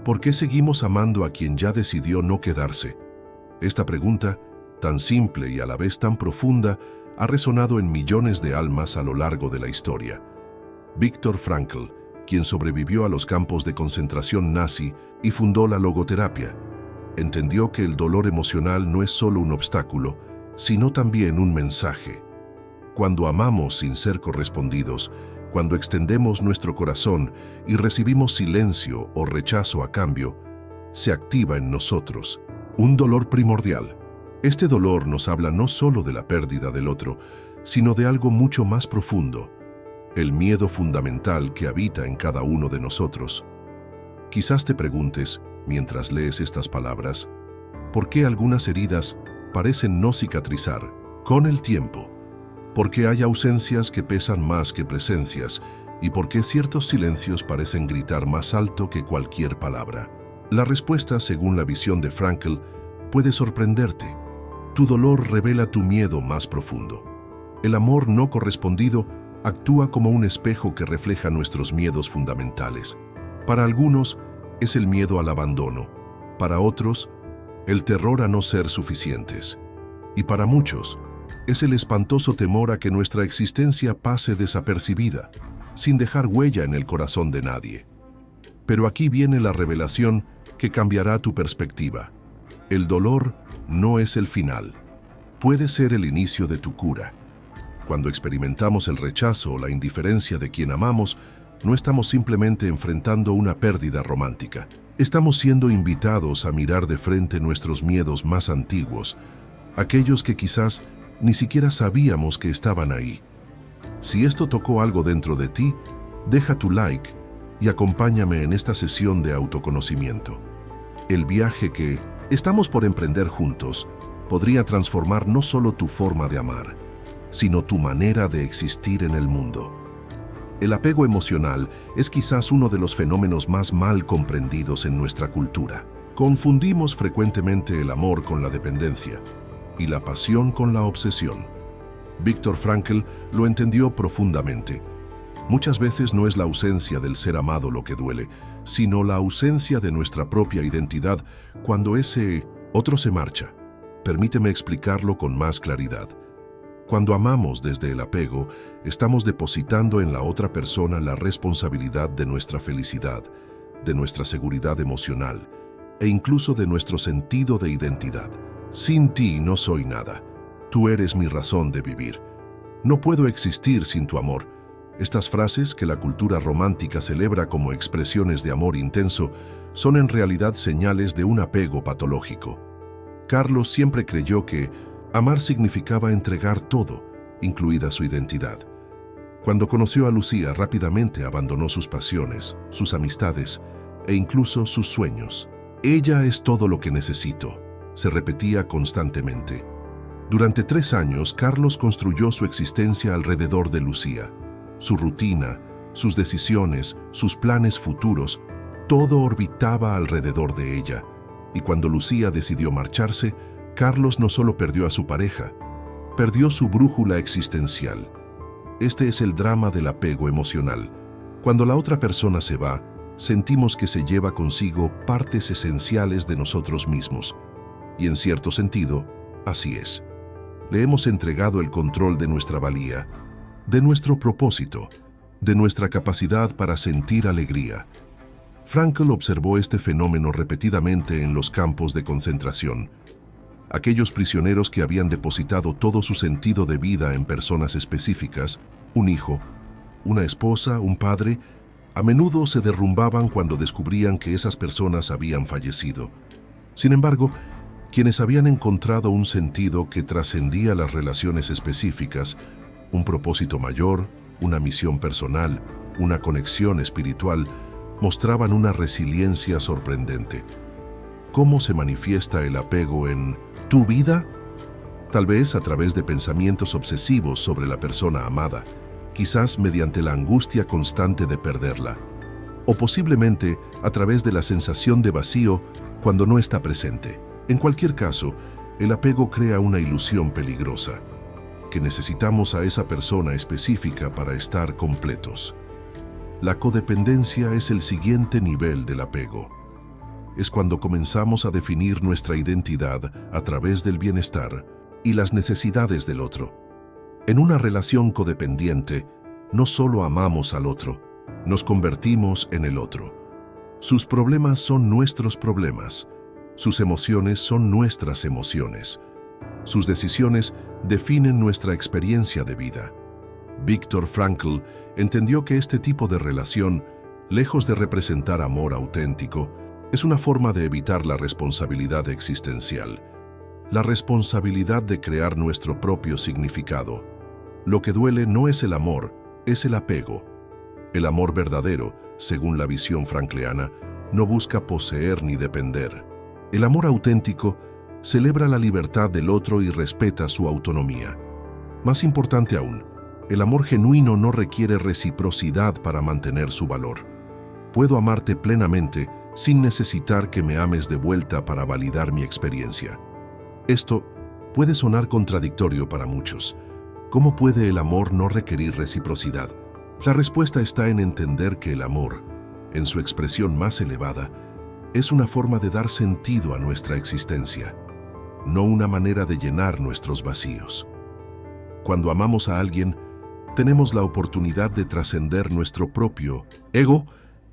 ¿Por qué seguimos amando a quien ya decidió no quedarse? Esta pregunta, tan simple y a la vez tan profunda, ha resonado en millones de almas a lo largo de la historia. Viktor Frankl, quien sobrevivió a los campos de concentración nazi y fundó la logoterapia, entendió que el dolor emocional no es solo un obstáculo, sino también un mensaje. Cuando amamos sin ser correspondidos, cuando extendemos nuestro corazón y recibimos silencio o rechazo a cambio, se activa en nosotros un dolor primordial. Este dolor nos habla no solo de la pérdida del otro, sino de algo mucho más profundo, el miedo fundamental que habita en cada uno de nosotros. Quizás te preguntes, mientras lees estas palabras, ¿por qué algunas heridas parecen no cicatrizar con el tiempo? ¿Por qué hay ausencias que pesan más que presencias? ¿Y por qué ciertos silencios parecen gritar más alto que cualquier palabra? La respuesta, según la visión de Frankl, puede sorprenderte. Tu dolor revela tu miedo más profundo. El amor no correspondido actúa como un espejo que refleja nuestros miedos fundamentales. Para algunos, es el miedo al abandono. Para otros, el terror a no ser suficientes. Y para muchos, es el espantoso temor a que nuestra existencia pase desapercibida, sin dejar huella en el corazón de nadie. Pero aquí viene la revelación que cambiará tu perspectiva. El dolor no es el final. Puede ser el inicio de tu cura. Cuando experimentamos el rechazo o la indiferencia de quien amamos, no estamos simplemente enfrentando una pérdida romántica. Estamos siendo invitados a mirar de frente nuestros miedos más antiguos, aquellos que quizás ni siquiera sabíamos que estaban ahí. Si esto tocó algo dentro de ti, deja tu like y acompáñame en esta sesión de autoconocimiento. El viaje que estamos por emprender juntos podría transformar no solo tu forma de amar, sino tu manera de existir en el mundo. El apego emocional es quizás uno de los fenómenos más mal comprendidos en nuestra cultura. Confundimos frecuentemente el amor con la dependencia y la pasión con la obsesión. Viktor Frankl lo entendió profundamente. Muchas veces no es la ausencia del ser amado lo que duele, sino la ausencia de nuestra propia identidad cuando ese otro se marcha. Permíteme explicarlo con más claridad. Cuando amamos desde el apego, estamos depositando en la otra persona la responsabilidad de nuestra felicidad, de nuestra seguridad emocional e incluso de nuestro sentido de identidad. Sin ti no soy nada. Tú eres mi razón de vivir. No puedo existir sin tu amor. Estas frases que la cultura romántica celebra como expresiones de amor intenso son en realidad señales de un apego patológico. Carlos siempre creyó que amar significaba entregar todo, incluida su identidad. Cuando conoció a Lucía, rápidamente abandonó sus pasiones, sus amistades e incluso sus sueños. Ella es todo lo que necesito, se repetía constantemente. Durante 3 años, Carlos construyó su existencia alrededor de Lucía. Su rutina, sus decisiones, sus planes futuros, todo orbitaba alrededor de ella. Y cuando Lucía decidió marcharse, Carlos no solo perdió a su pareja, perdió su brújula existencial. Este es el drama del apego emocional. Cuando la otra persona se va, sentimos que se lleva consigo partes esenciales de nosotros mismos. Y en cierto sentido, así es. Le hemos entregado el control de nuestra valía, de nuestro propósito, de nuestra capacidad para sentir alegría. Frankl observó este fenómeno repetidamente en los campos de concentración. Aquellos prisioneros que habían depositado todo su sentido de vida en personas específicas, un hijo, una esposa, un padre, a menudo se derrumbaban cuando descubrían que esas personas habían fallecido. Sin embargo, quienes habían encontrado un sentido que trascendía las relaciones específicas, un propósito mayor, una misión personal, una conexión espiritual, mostraban una resiliencia sorprendente. ¿Cómo se manifiesta el apego en tu vida? Tal vez a través de pensamientos obsesivos sobre la persona amada, quizás mediante la angustia constante de perderla, o posiblemente a través de la sensación de vacío cuando no está presente. En cualquier caso, el apego crea una ilusión peligrosa, que necesitamos a esa persona específica para estar completos. La codependencia es el siguiente nivel del apego. es cuando comenzamos a definir nuestra identidad a través del bienestar y las necesidades del otro. En una relación codependiente, no solo amamos al otro, nos convertimos en el otro. Sus problemas son nuestros problemas, sus emociones son nuestras emociones, sus decisiones definen nuestra experiencia de vida. Viktor Frankl entendió que este tipo de relación, lejos de representar amor auténtico, es una forma de evitar la responsabilidad existencial, la responsabilidad de crear nuestro propio significado. Lo que duele no es el amor, es el apego. El amor verdadero, según la visión frankliana, no busca poseer ni depender. El amor auténtico celebra la libertad del otro y respeta su autonomía. Más importante aún, el amor genuino no requiere reciprocidad para mantener su valor. Puedo amarte plenamente sin necesitar que me ames de vuelta para validar mi experiencia. Esto puede sonar contradictorio para muchos. ¿Cómo puede el amor no requerir reciprocidad? La respuesta está en entender que el amor, en su expresión más elevada, es una forma de dar sentido a nuestra existencia, no una manera de llenar nuestros vacíos. Cuando amamos a alguien, tenemos la oportunidad de trascender nuestro propio ego,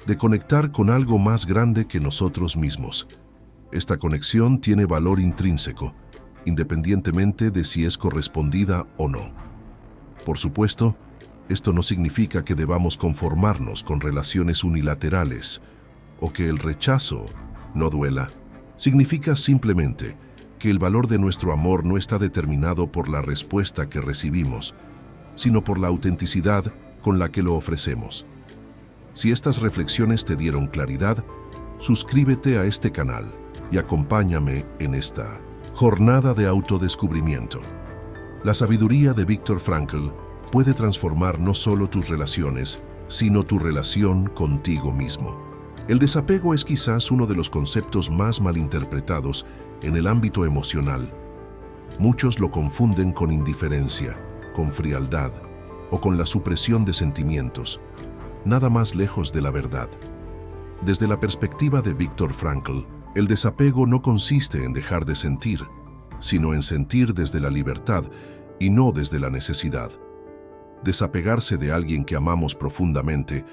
de conectar con algo más grande que nosotros mismos. Esta conexión tiene valor intrínseco, independientemente de si es correspondida o no. Por supuesto, esto no significa que debamos conformarnos con relaciones unilaterales o que el rechazo no duela. Significa simplemente que el valor de nuestro amor no está determinado por la respuesta que recibimos, sino por la autenticidad con la que lo ofrecemos. Si estas reflexiones te dieron claridad, suscríbete a este canal y acompáñame en esta jornada de autodescubrimiento. La sabiduría de Viktor Frankl puede transformar no solo tus relaciones, sino tu relación contigo mismo. El desapego es quizás uno de los conceptos más malinterpretados en el ámbito emocional. Muchos lo confunden con indiferencia, con frialdad o con la supresión de sentimientos, nada más lejos de la verdad. Desde la perspectiva de Viktor Frankl, el desapego no consiste en dejar de sentir, sino en sentir desde la libertad y no desde la necesidad. Desapegarse de alguien que amamos profundamente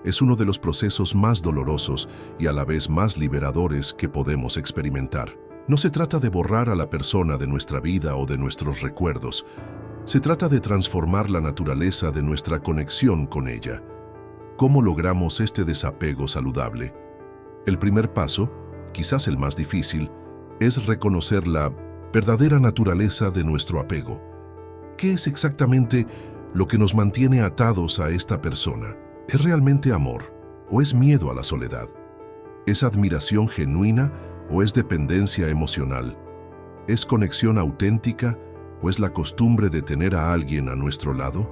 es uno de los procesos más dolorosos y a la vez más liberadores que podemos experimentar. No se trata de borrar a la persona de nuestra vida o de nuestros recuerdos. Se trata de transformar la naturaleza de nuestra conexión con ella. ¿Cómo logramos este desapego saludable? El primer paso, quizás el más difícil, es reconocer la verdadera naturaleza de nuestro apego. ¿Qué es exactamente lo que nos mantiene atados a esta persona? ¿Es realmente amor o es miedo a la soledad? ¿Es admiración genuina o es dependencia emocional? ¿Es conexión auténtica o es la costumbre de tener a alguien a nuestro lado?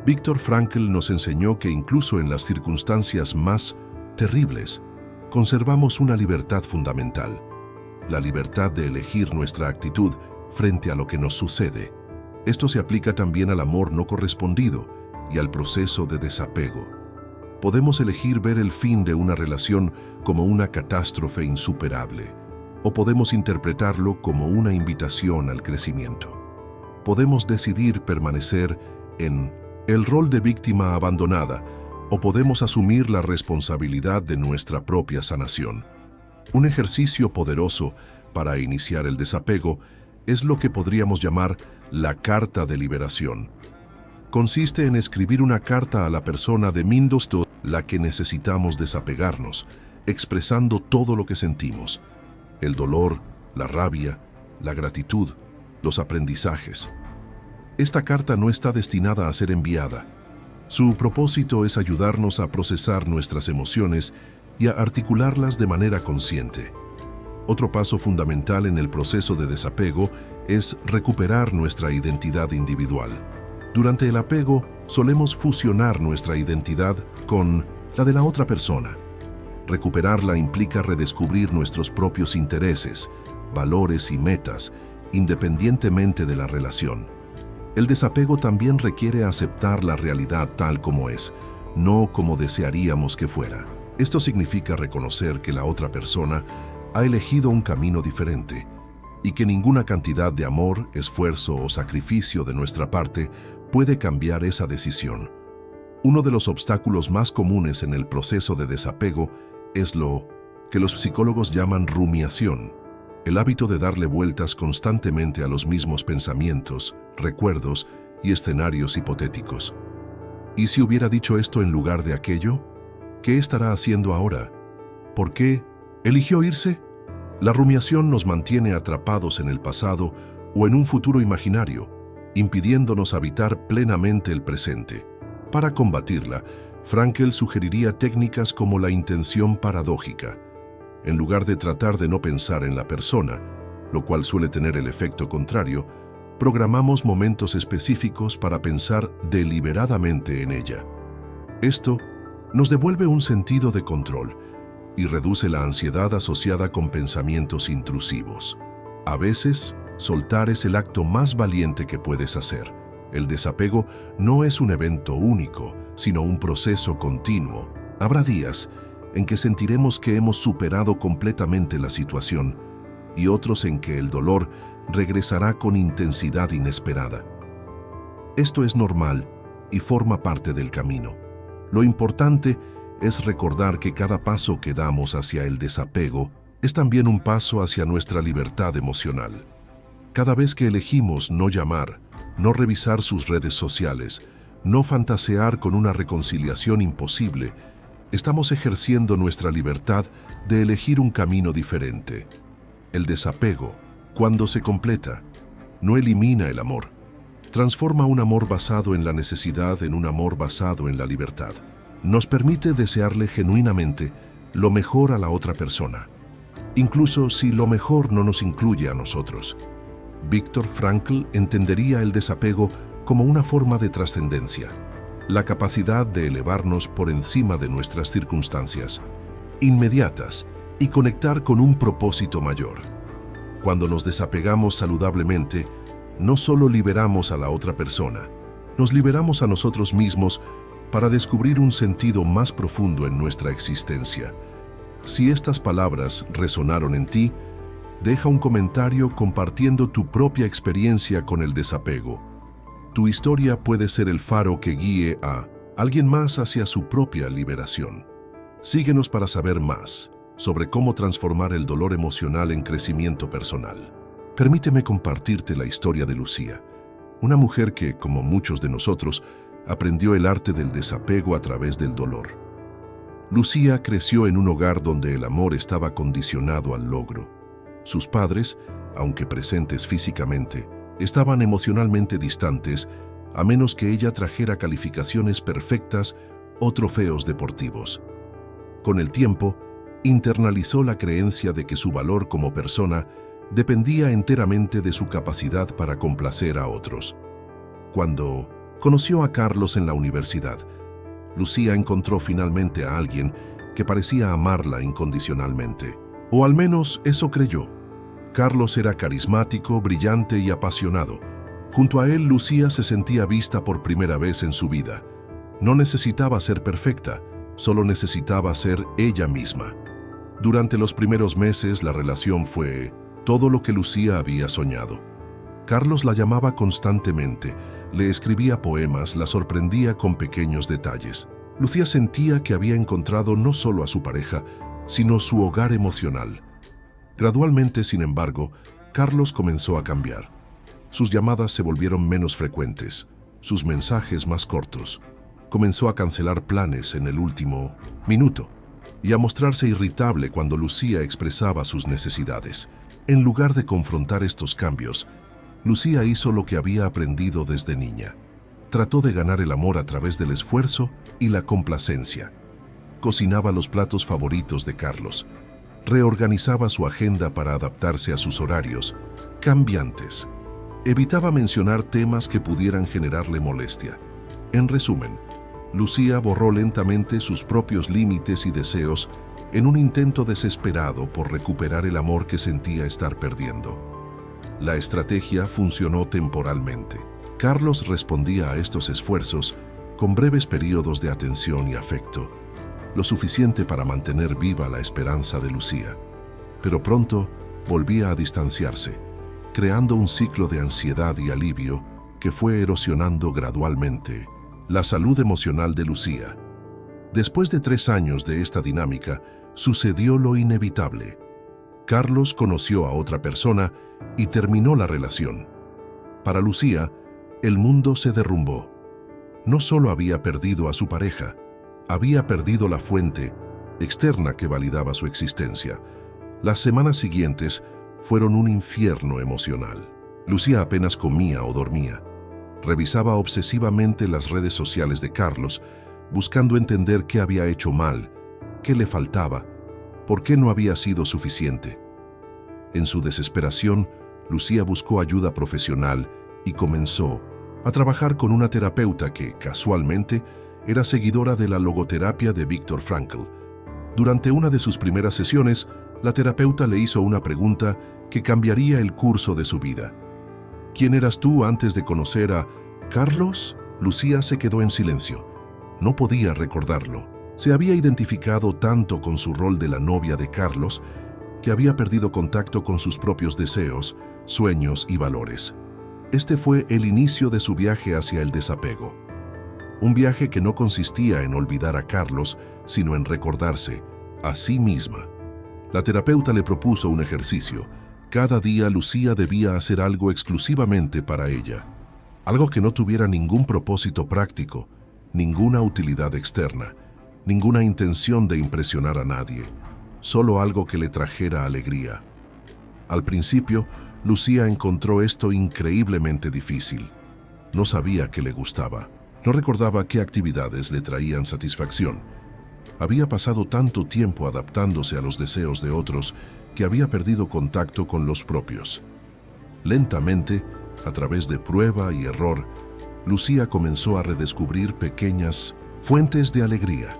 Viktor Frankl nos enseñó que incluso en las circunstancias más terribles, conservamos una libertad fundamental, la libertad de elegir nuestra actitud frente a lo que nos sucede. Esto se aplica también al amor no correspondido y al proceso de desapego. Podemos elegir ver el fin de una relación como una catástrofe insuperable, o podemos interpretarlo como una invitación al crecimiento. Podemos decidir permanecer en el rol de víctima abandonada, o podemos asumir la responsabilidad de nuestra propia sanación. Un ejercicio poderoso para iniciar el desapego es lo que podríamos llamar la carta de liberación. Consiste en escribir una carta a la persona de la que necesitamos desapegarnos, expresando todo lo que sentimos: el dolor, la rabia, la gratitud, los aprendizajes. Esta carta no está destinada a ser enviada. Su propósito es ayudarnos a procesar nuestras emociones y a articularlas de manera consciente. Otro paso fundamental en el proceso de desapego es recuperar nuestra identidad individual. Durante el apego, solemos fusionar nuestra identidad con la de la otra persona. Recuperarla implica redescubrir nuestros propios intereses, valores y metas, independientemente de la relación. El desapego también requiere aceptar la realidad tal como es, no como desearíamos que fuera. Esto significa reconocer que la otra persona ha elegido un camino diferente y que ninguna cantidad de amor, esfuerzo o sacrificio de nuestra parte puede cambiar esa decisión. Uno de los obstáculos más comunes en el proceso de desapego es lo que los psicólogos llaman rumiación, el hábito de darle vueltas constantemente a los mismos pensamientos, recuerdos y escenarios hipotéticos. ¿Y si hubiera dicho esto en lugar de aquello? ¿Qué estará haciendo ahora? ¿Por qué eligió irse? La rumiación nos mantiene atrapados en el pasado o en un futuro imaginario, impidiéndonos habitar plenamente el presente. Para combatirla, Frankl sugeriría técnicas como la intención paradójica. En lugar de tratar de no pensar en la persona, lo cual suele tener el efecto contrario, programamos momentos específicos para pensar deliberadamente en ella. Esto nos devuelve un sentido de control y reduce la ansiedad asociada con pensamientos intrusivos. A veces, soltar es el acto más valiente que puedes hacer. El desapego no es un evento único, sino un proceso continuo. Habrá días en que sentiremos que hemos superado completamente la situación y otros en que el dolor regresará con intensidad inesperada. Esto es normal y forma parte del camino. Lo importante es recordar que cada paso que damos hacia el desapego es también un paso hacia nuestra libertad emocional. Cada vez que elegimos no llamar, no revisar sus redes sociales, no fantasear con una reconciliación imposible, estamos ejerciendo nuestra libertad de elegir un camino diferente. El desapego, cuando se completa, no elimina el amor. Transforma un amor basado en la necesidad en un amor basado en la libertad. Nos permite desearle genuinamente lo mejor a la otra persona, incluso si lo mejor no nos incluye a nosotros. Viktor Frankl entendería el desapego como una forma de trascendencia, la capacidad de elevarnos por encima de nuestras circunstancias inmediatas y conectar con un propósito mayor. Cuando nos desapegamos saludablemente, no solo liberamos a la otra persona, nos liberamos a nosotros mismos para descubrir un sentido más profundo en nuestra existencia. Si estas palabras resonaron en ti, deja un comentario compartiendo tu propia experiencia con el desapego. Tu historia puede ser el faro que guíe a alguien más hacia su propia liberación. Síguenos para saber más sobre cómo transformar el dolor emocional en crecimiento personal. Permíteme compartirte la historia de Lucía, una mujer que, como muchos de nosotros, aprendió el arte del desapego a través del dolor. Lucía creció en un hogar donde el amor estaba condicionado al logro. Sus padres, aunque presentes físicamente, estaban emocionalmente distantes, a menos que ella trajera calificaciones perfectas o trofeos deportivos. Con el tiempo, internalizó la creencia de que su valor como persona dependía enteramente de su capacidad para complacer a otros. Cuando conoció a Carlos en la universidad, Lucía encontró finalmente a alguien que parecía amarla incondicionalmente, o al menos eso creyó. Carlos era carismático, brillante y apasionado. Junto a él, Lucía se sentía vista por primera vez en su vida. No necesitaba ser perfecta, solo necesitaba ser ella misma. Durante los primeros meses, la relación fue todo lo que Lucía había soñado. Carlos la llamaba constantemente, le escribía poemas, la sorprendía con pequeños detalles. Lucía sentía que había encontrado no solo a su pareja, sino su hogar emocional. Gradualmente, sin embargo, Carlos comenzó a cambiar. Sus llamadas se volvieron menos frecuentes, sus mensajes más cortos. Comenzó a cancelar planes en el último minuto y a mostrarse irritable cuando Lucía expresaba sus necesidades. En lugar de confrontar estos cambios, Lucía hizo lo que había aprendido desde niña. Trató de ganar el amor a través del esfuerzo y la complacencia. Cocinaba los platos favoritos de Carlos. Reorganizaba su agenda para adaptarse a sus horarios cambiantes. Evitaba mencionar temas que pudieran generarle molestia. En resumen, Lucía borró lentamente sus propios límites y deseos en un intento desesperado por recuperar el amor que sentía estar perdiendo. La estrategia funcionó temporalmente. Carlos respondía a estos esfuerzos con breves periodos de atención y afecto, lo suficiente para mantener viva la esperanza de Lucía. Pero pronto volvía a distanciarse, creando un ciclo de ansiedad y alivio que fue erosionando gradualmente la salud emocional de Lucía. Después de 3 años de esta dinámica, sucedió lo inevitable. Carlos conoció a otra persona y terminó la relación. Para Lucía, el mundo se derrumbó. No solo había perdido a su pareja, había perdido la fuente externa que validaba su existencia. Las semanas siguientes fueron un infierno emocional. Lucía apenas comía o dormía. Revisaba obsesivamente las redes sociales de Carlos, buscando entender qué había hecho mal, qué le faltaba, por qué no había sido suficiente. En su desesperación, Lucía buscó ayuda profesional y comenzó a trabajar con una terapeuta que, casualmente, era seguidora de la logoterapia de Viktor Frankl. Durante una de sus primeras sesiones, la terapeuta le hizo una pregunta que cambiaría el curso de su vida. ¿Quién eras tú antes de conocer a Carlos? Lucía se quedó en silencio. No podía recordarlo. Se había identificado tanto con su rol de la novia de Carlos que había perdido contacto con sus propios deseos, sueños y valores. Este fue el inicio de su viaje hacia el desapego. Un viaje que no consistía en olvidar a Carlos, sino en recordarse a sí misma. La terapeuta le propuso un ejercicio. Cada día Lucía debía hacer algo exclusivamente para ella. Algo que no tuviera ningún propósito práctico, ninguna utilidad externa, ninguna intención de impresionar a nadie, solo algo que le trajera alegría. Al principio, Lucía encontró esto increíblemente difícil. No sabía qué le gustaba, no recordaba qué actividades le traían satisfacción. Había pasado tanto tiempo adaptándose a los deseos de otros que había perdido contacto con los propios. Lentamente, a través de prueba y error, Lucía comenzó a redescubrir pequeñas fuentes de alegría.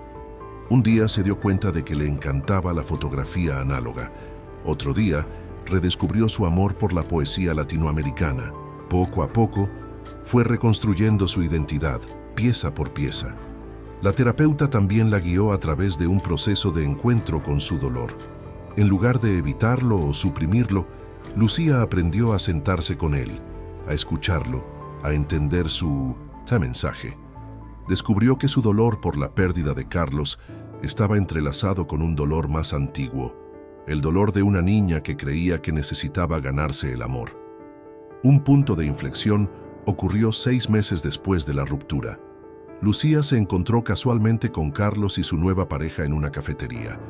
Un día se dio cuenta de que le encantaba la fotografía análoga. Otro día, redescubrió su amor por la poesía latinoamericana. Poco a poco, fue reconstruyendo su identidad, pieza por pieza. La terapeuta también la guió a través de un proceso de encuentro con su dolor. En lugar de evitarlo o suprimirlo, Lucía aprendió a sentarse con él, a escucharlo, a entender su mensaje. Descubrió que su dolor por la pérdida de Carlos estaba entrelazado con un dolor más antiguo, el dolor de una niña que creía que necesitaba ganarse el amor. Un punto de inflexión ocurrió 6 meses después de la ruptura. Lucía se encontró casualmente con Carlos y su nueva pareja en una cafetería.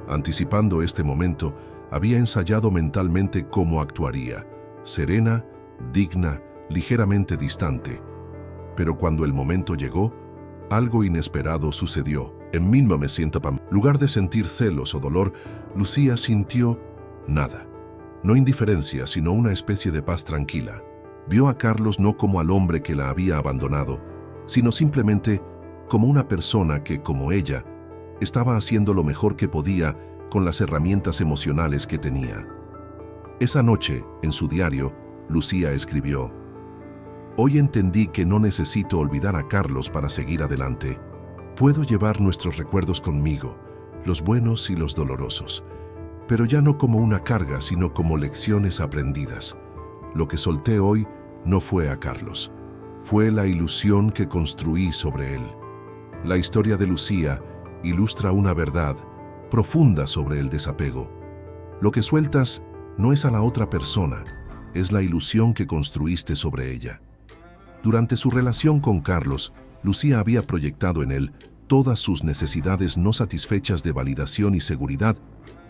Anticipando este momento, había ensayado mentalmente cómo actuaría, serena, digna, ligeramente distante. Pero cuando el momento llegó, algo inesperado sucedió. En 1900, lugar de sentir celos o dolor, Lucía sintió nada. No indiferencia, sino una especie de paz tranquila. Vio a Carlos no como al hombre que la había abandonado, sino simplemente como una persona que, como ella, estaba haciendo lo mejor que podía con las herramientas emocionales que tenía. Esa noche, en su diario, Lucía escribió: «Hoy entendí que no necesito olvidar a Carlos para seguir adelante. Puedo llevar nuestros recuerdos conmigo, los buenos y los dolorosos, pero ya no como una carga, sino como lecciones aprendidas. Lo que solté hoy no fue a Carlos, fue la ilusión que construí sobre él». La historia de Lucía ilustra una verdad profunda sobre el desapego. Lo que sueltas no es a la otra persona, es la ilusión que construiste sobre ella. Durante su relación con Carlos, Lucía había proyectado en él todas sus necesidades no satisfechas de validación y seguridad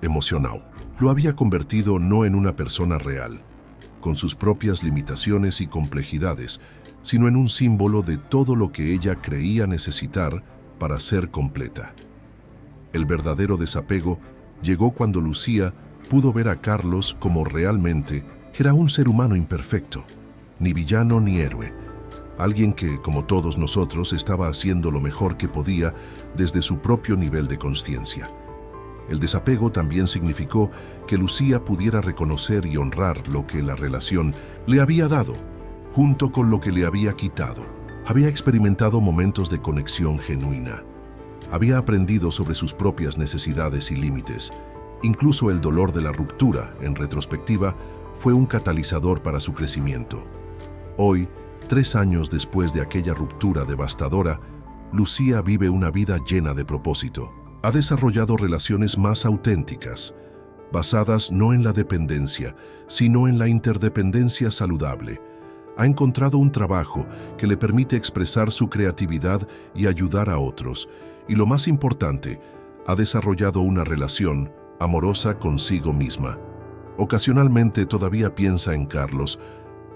emocional. Lo había convertido no en una persona real, con sus propias limitaciones y complejidades, sino en un símbolo de todo lo que ella creía necesitar para ser completa. El verdadero desapego llegó cuando Lucía pudo ver a Carlos como realmente era: un ser humano imperfecto, ni villano ni héroe, alguien que, como todos nosotros, estaba haciendo lo mejor que podía desde su propio nivel de conciencia. El desapego también significó que Lucía pudiera reconocer y honrar lo que la relación le había dado, junto con lo que le había quitado. Había experimentado momentos de conexión genuina, Había aprendido sobre sus propias necesidades y límites. Incluso el dolor de la ruptura, en retrospectiva, fue un catalizador para su crecimiento. Hoy, 3 años después de aquella ruptura devastadora, Lucía vive una vida llena de propósito. Ha desarrollado relaciones más auténticas, basadas no en la dependencia, sino en la interdependencia saludable. Ha encontrado un trabajo que le permite expresar su creatividad y ayudar a otros. Y lo más importante, ha desarrollado una relación amorosa consigo misma. Ocasionalmente todavía piensa en Carlos,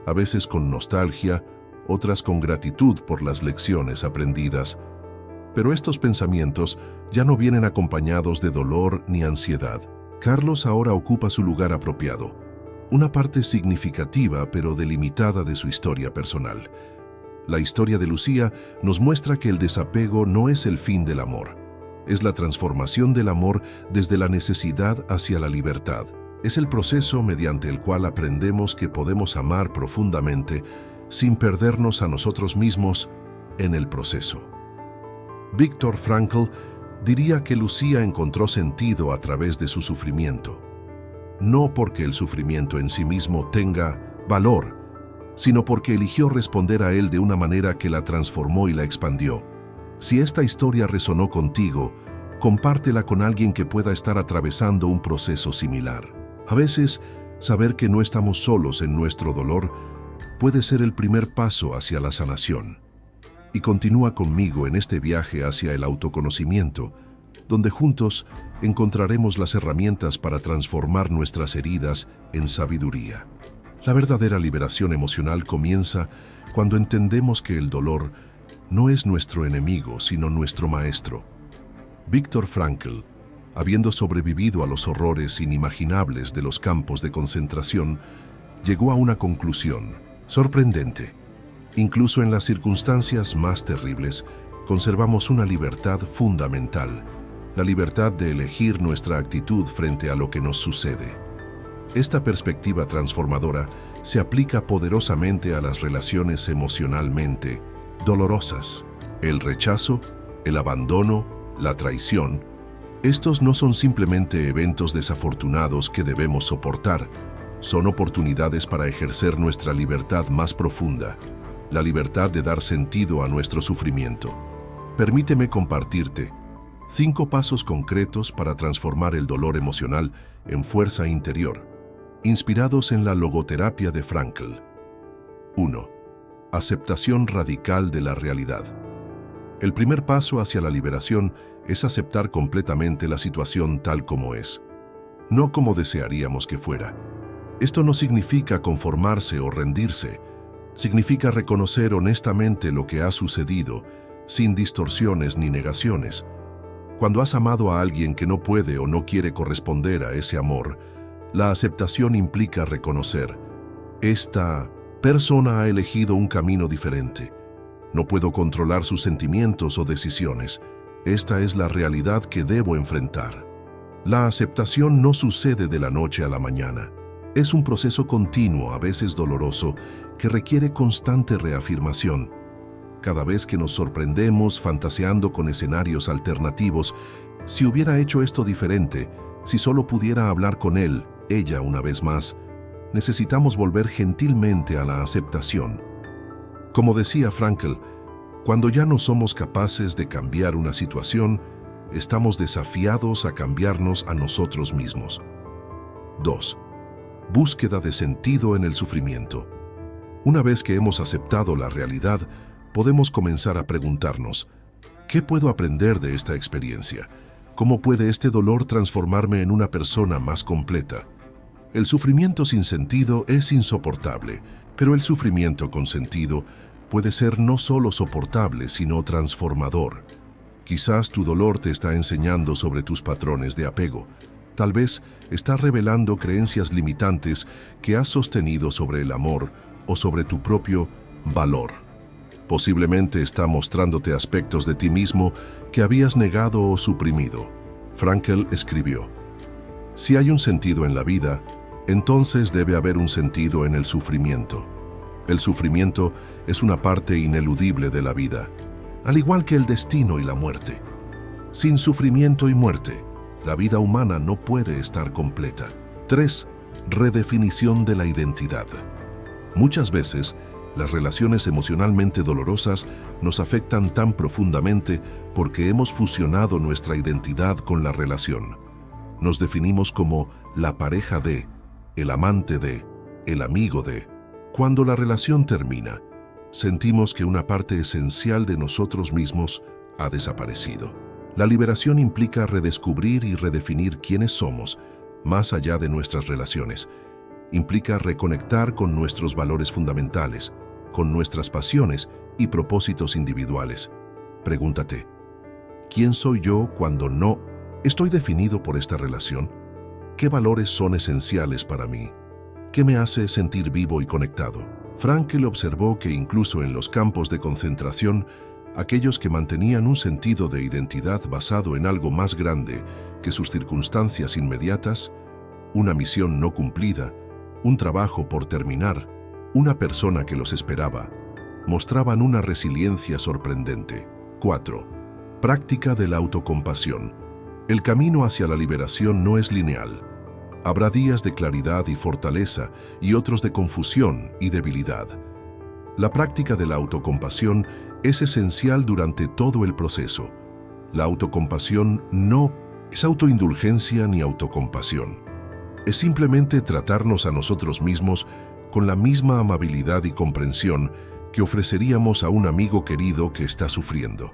a veces con nostalgia, otras con gratitud por las lecciones aprendidas. Pero estos pensamientos ya no vienen acompañados de dolor ni ansiedad. Carlos ahora ocupa su lugar apropiado, una parte significativa pero delimitada de su historia personal. La historia de Lucía nos muestra que el desapego no es el fin del amor. Es la transformación del amor desde la necesidad hacia la libertad. Es el proceso mediante el cual aprendemos que podemos amar profundamente sin perdernos a nosotros mismos en el proceso. Viktor Frankl diría que Lucía encontró sentido a través de su sufrimiento. No porque el sufrimiento en sí mismo tenga valor, sino porque eligió responder a él de una manera que la transformó y la expandió. Si esta historia resonó contigo, compártela con alguien que pueda estar atravesando un proceso similar. A veces, saber que no estamos solos en nuestro dolor puede ser el primer paso hacia la sanación. Y continúa conmigo en este viaje hacia el autoconocimiento, donde juntos encontraremos las herramientas para transformar nuestras heridas en sabiduría. La verdadera liberación emocional comienza cuando entendemos que el dolor no es nuestro enemigo, sino nuestro maestro. Viktor Frankl, habiendo sobrevivido a los horrores inimaginables de los campos de concentración, llegó a una conclusión sorprendente. Incluso en las circunstancias más terribles, conservamos una libertad fundamental, la libertad de elegir nuestra actitud frente a lo que nos sucede. Esta perspectiva transformadora se aplica poderosamente a las relaciones emocionalmente dolorosas. El rechazo, el abandono, la traición. Estos no son simplemente eventos desafortunados que debemos soportar, son oportunidades para ejercer nuestra libertad más profunda, la libertad de dar sentido a nuestro sufrimiento. Permíteme compartirte 5 pasos concretos para transformar el dolor emocional en fuerza interior, inspirados en la logoterapia de Frankl. 1. Aceptación radical de la realidad. El primer paso hacia la liberación es aceptar completamente la situación tal como es, no como desearíamos que fuera. Esto no significa conformarse o rendirse, significa reconocer honestamente lo que ha sucedido, sin distorsiones ni negaciones. Cuando has amado a alguien que no puede o no quiere corresponder a ese amor, la aceptación implica reconocer: esta persona ha elegido un camino diferente. No puedo controlar sus sentimientos o decisiones. Esta es la realidad que debo enfrentar. La aceptación no sucede de la noche a la mañana. Es un proceso continuo, a veces doloroso, que requiere constante reafirmación. Cada vez que nos sorprendemos fantaseando con escenarios alternativos, si hubiera hecho esto diferente, si solo pudiera hablar con él, ella una vez más, necesitamos volver gentilmente a la aceptación. Como decía Frankl, cuando ya no somos capaces de cambiar una situación, estamos desafiados a cambiarnos a nosotros mismos. 2. Búsqueda de sentido en el sufrimiento. Una vez que hemos aceptado la realidad, podemos comenzar a preguntarnos: ¿qué puedo aprender de esta experiencia? ¿Cómo puede este dolor transformarme en una persona más completa? El sufrimiento sin sentido es insoportable, pero el sufrimiento con sentido puede ser no solo soportable, sino transformador. Quizás tu dolor te está enseñando sobre tus patrones de apego. Tal vez está revelando creencias limitantes que has sostenido sobre el amor o sobre tu propio valor. Posiblemente está mostrándote aspectos de ti mismo que habías negado o suprimido. Frankl escribió: si hay un sentido en la vida, entonces debe haber un sentido en el sufrimiento. El sufrimiento es una parte ineludible de la vida, al igual que el destino y la muerte. Sin sufrimiento y muerte, la vida humana no puede estar completa. 3. Redefinición de la identidad. Muchas veces, las relaciones emocionalmente dolorosas nos afectan tan profundamente porque hemos fusionado nuestra identidad con la relación. Nos definimos como la pareja de, el amante de, el amigo de. Cuando la relación termina, sentimos que una parte esencial de nosotros mismos ha desaparecido. La liberación implica redescubrir y redefinir quiénes somos, más allá de nuestras relaciones. Implica reconectar con nuestros valores fundamentales, con nuestras pasiones y propósitos individuales. Pregúntate, ¿quién soy yo cuando no estoy definido por esta relación? ¿Qué valores son esenciales para mí? ¿Qué me hace sentir vivo y conectado? Frankl observó que incluso en los campos de concentración, aquellos que mantenían un sentido de identidad basado en algo más grande que sus circunstancias inmediatas, una misión no cumplida, un trabajo por terminar, una persona que los esperaba, mostraban una resiliencia sorprendente. 4. Práctica de la autocompasión. El camino hacia la liberación no es lineal. Habrá días de claridad y fortaleza y otros de confusión y debilidad. La práctica de la autocompasión es esencial durante todo el proceso. La autocompasión no es autoindulgencia ni autocompasión. Es simplemente tratarnos a nosotros mismos con la misma amabilidad y comprensión que ofreceríamos a un amigo querido que está sufriendo.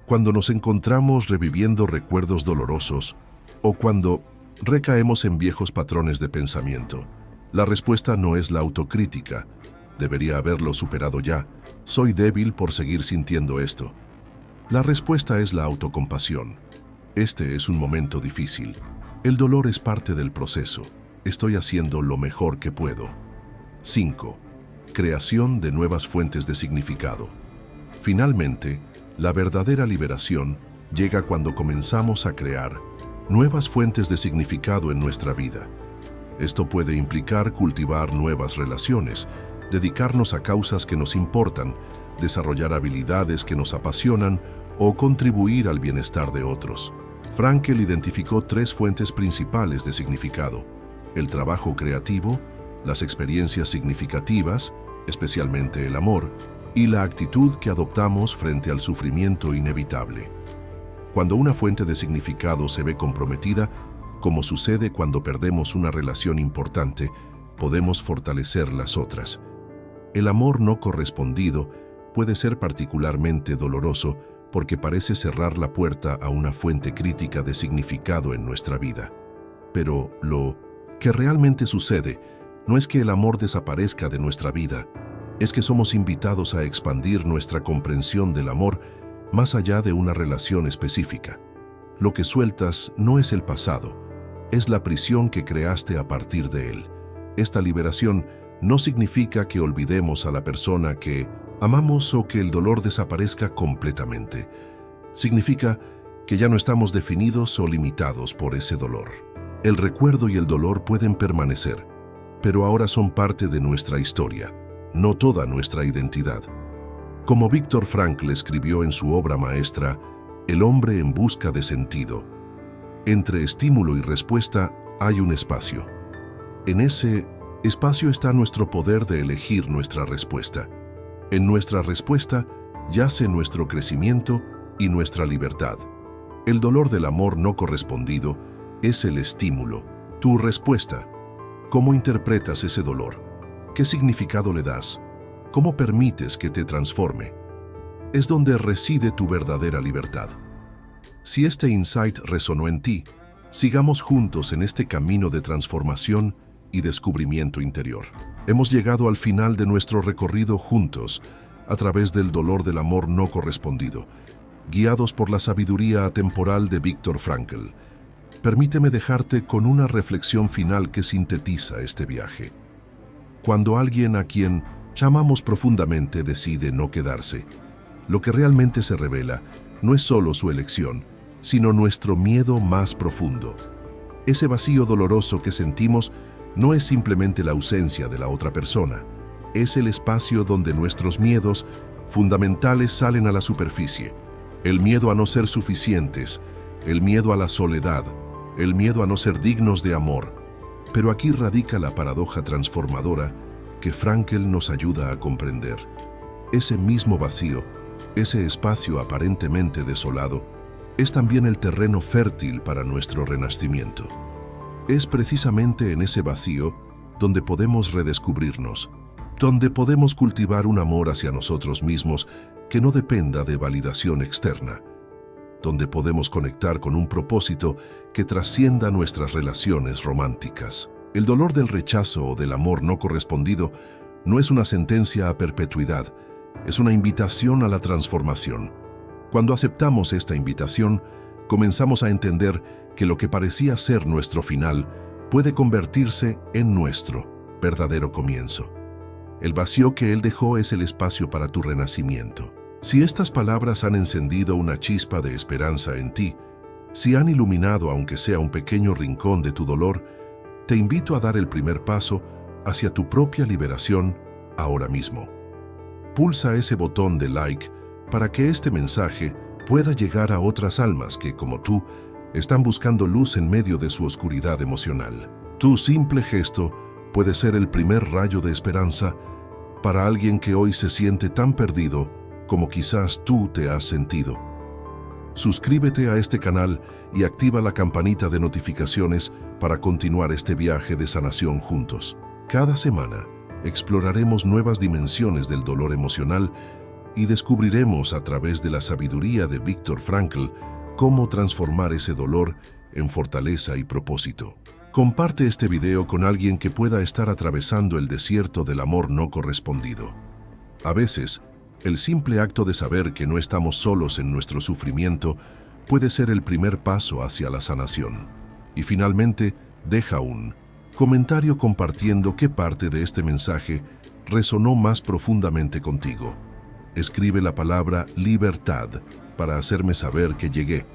Cuando nos encontramos reviviendo recuerdos dolorosos o cuando recaemos en viejos patrones de pensamiento, la respuesta no es la autocrítica. Debería haberlo superado ya. Soy débil por seguir sintiendo esto. La respuesta es la autocompasión. Este es un momento difícil. El dolor es parte del proceso. Estoy haciendo lo mejor que puedo. 5. Creación de nuevas fuentes de significado. Finalmente, la verdadera liberación llega cuando comenzamos a crear nuevas fuentes de significado en nuestra vida. Esto puede implicar cultivar nuevas relaciones, dedicarnos a causas que nos importan, desarrollar habilidades que nos apasionan o contribuir al bienestar de otros. Frankl identificó 3 fuentes principales de significado: el trabajo creativo, las experiencias significativas, especialmente el amor, y la actitud que adoptamos frente al sufrimiento inevitable. Cuando una fuente de significado se ve comprometida, como sucede cuando perdemos una relación importante, podemos fortalecer las otras. El amor no correspondido puede ser particularmente doloroso porque parece cerrar la puerta a una fuente crítica de significado en nuestra vida. Pero lo que realmente sucede no es que el amor desaparezca de nuestra vida, es que somos invitados a expandir nuestra comprensión del amor más allá de una relación específica. Lo que sueltas no es el pasado, es la prisión que creaste a partir de él. Esta liberación no significa que olvidemos a la persona que amamos o que el dolor desaparezca completamente. Significa que ya no estamos definidos o limitados por ese dolor. El recuerdo y el dolor pueden permanecer, pero ahora son parte de nuestra historia, no toda nuestra identidad. Como Viktor Frankl escribió en su obra maestra, El hombre en busca de sentido, entre estímulo y respuesta hay un espacio. En ese espacio está nuestro poder de elegir nuestra respuesta. En nuestra respuesta yace nuestro crecimiento y nuestra libertad. El dolor del amor no correspondido es el estímulo. Tu respuesta. ¿Cómo interpretas ese dolor? ¿Qué significado le das? ¿Cómo permites que te transforme? Es donde reside tu verdadera libertad. Si este insight resonó en ti, sigamos juntos en este camino de transformación y descubrimiento interior. Hemos llegado al final de nuestro recorrido juntos, a través del dolor del amor no correspondido, guiados por la sabiduría atemporal de Viktor Frankl. Permíteme dejarte con una reflexión final que sintetiza este viaje. Cuando alguien a quien amamos profundamente decide no quedarse, lo que realmente se revela no es solo su elección, sino nuestro miedo más profundo. Ese vacío doloroso que sentimos no es simplemente la ausencia de la otra persona, es el espacio donde nuestros miedos fundamentales salen a la superficie. El miedo a no ser suficientes, el miedo a la soledad, el miedo a no ser dignos de amor. Pero aquí radica la paradoja transformadora que Frankl nos ayuda a comprender. Ese mismo vacío, ese espacio aparentemente desolado, es también el terreno fértil para nuestro renacimiento. Es precisamente en ese vacío donde podemos redescubrirnos, donde podemos cultivar un amor hacia nosotros mismos que no dependa de validación externa, donde podemos conectar con un propósito que trascienda nuestras relaciones románticas. El dolor del rechazo o del amor no correspondido no es una sentencia a perpetuidad, es una invitación a la transformación. Cuando aceptamos esta invitación, comenzamos a entender que lo que parecía ser nuestro final puede convertirse en nuestro verdadero comienzo. El vacío que Él dejó es el espacio para tu renacimiento. Si estas palabras han encendido una chispa de esperanza en ti, si han iluminado aunque sea un pequeño rincón de tu dolor, te invito a dar el primer paso hacia tu propia liberación ahora mismo. Pulsa ese botón de like para que este mensaje pueda llegar a otras almas que, como tú, están buscando luz en medio de su oscuridad emocional. Tu simple gesto puede ser el primer rayo de esperanza para alguien que hoy se siente tan perdido como quizás tú te has sentido. Suscríbete a este canal y activa la campanita de notificaciones para continuar este viaje de sanación juntos. Cada semana exploraremos nuevas dimensiones del dolor emocional y descubriremos a través de la sabiduría de Viktor Frankl cómo transformar ese dolor en fortaleza y propósito. Comparte este video con alguien que pueda estar atravesando el desierto del amor no correspondido. A veces, el simple acto de saber que no estamos solos en nuestro sufrimiento puede ser el primer paso hacia la sanación. Y finalmente, deja un comentario compartiendo qué parte de este mensaje resonó más profundamente contigo. Escribe la palabra libertad para hacerme saber que llegué.